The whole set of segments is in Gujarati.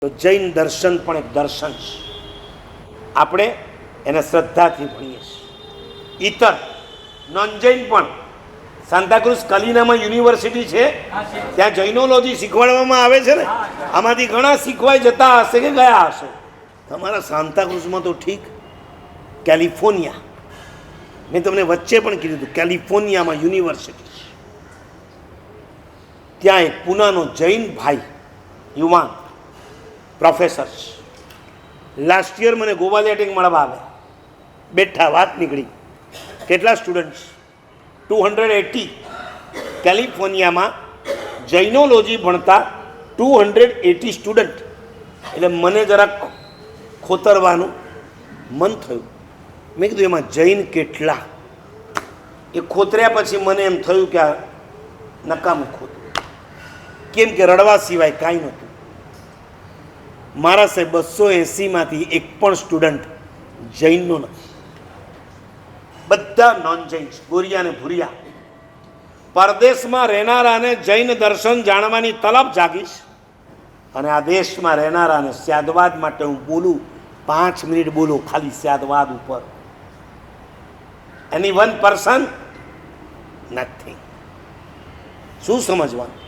તો જૈન દર્શન પણ એક દર્શન છે. આપણે એને શ્રદ્ધાથી ભણીએ છીએ. ઇતર નોન જૈન પણ સાન્તાક્રુઝ કલીનામાં યુનિવર્સિટી છે, ત્યાં જૈનોલોજી શીખવાડવામાં આવે છે ને. આમાંથી ઘણા શીખવાઈ જતા હશે કે ગયા હશે. તમારા સાન્તાક્રુઝમાં તો ઠીક, કેલિફોર્નિયા, મેં તમને વચ્ચે પણ કીધું હતું, કેલિફોર્નિયામાં યુનિવર્સિટી છે. ત્યાં એક પૂનાનો જૈન ભાઈ યુવાન પ્રોફેસર છે. લાસ્ટ યર મને ગોવા લેટિંગ મળવા આવે, બેઠા, વાત નીકળી. કેટલા સ્ટુડન્ટ્સ? 280. કેલિફોર્નિયામાં જૈનોલોજી ભણતા 280 સ્ટુડન્ટ. એટલે મને જરાક ખોતરવાનું મન થયું. મેં કીધું એમાં જૈન કેટલા? એ ખોતર્યા પછી મને એમ થયું કે આ નકામું ખોતરું, કેમ કે રડવા સિવાય કાંઈ નહોતું. મારા સાહેબ 280માંથી એક પણ સ્ટુડન્ટ જૈનનો નથી, બધા નોન જૈન, ગોરિયા ને ભૂરિયા. પરદેશમાં રહેનારાને જૈન દર્શન જાણવાની તલબ જાગીશ, અને આ દેશમાં રહેનારાને સ્યાદવાદ માટે હું બોલું, 5 મિનિટ બોલો ખાલી સ્યાદવાદ ઉપર. એની વન પર્સન નથિંગ. શું સમજવાનું?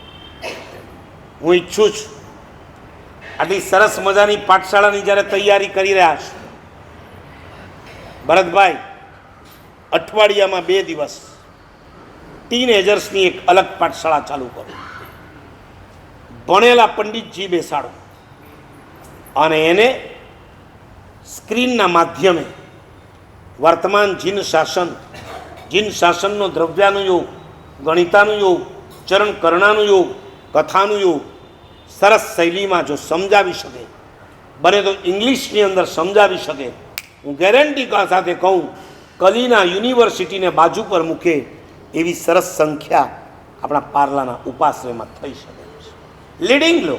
હું ઈચ્છું છું આટલી સરસ મજાની પાઠશાળાની જ્યારે તૈયારી કરી રહ્યા છો, ભરતભાઈ, અઠવાડિયામાં 2 દિવસ ટીનએજર્સની એક અલગ પાઠશાળા ચાલુ કરો. ભણેલા પંડિતજી બેસાડો અને એને સ્ક્રીનના માધ્યમે વર્તમાન જીન શાસનનો દ્રવ્યાનુયોગ, ગણિતાનુયોગ, ચરણ કરણાનુયોગ, કથાનુયોગ સરસ શૈલીમાં જો સમજાવી શકે, બને તો ઇંગ્લિશની અંદર સમજાવી શકે, હું ગેરંટી સાથે કહું, કલીના યુનિવર્સિટીને બાજુ પર મૂકે એવી સરસ સંખ્યા આપણા પાર્લાના ઉપાશ્રયમાં થઈ શકે છે. લીડિંગ લો,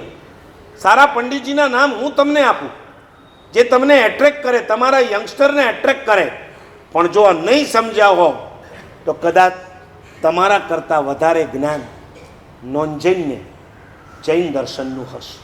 સારા પંડિતજીના નામ હું તમને આપું, જે તમને એટ્રેક્ટ કરે, તમારા યંગસ્ટરને એટ્રેક્ટ કરે. પણ જો આ નહીં સમજ્યા હો તો કદાચ તમારા કરતાં વધારે જ્ઞાન નોન જૈનને જૈન દર્શનનું હશે.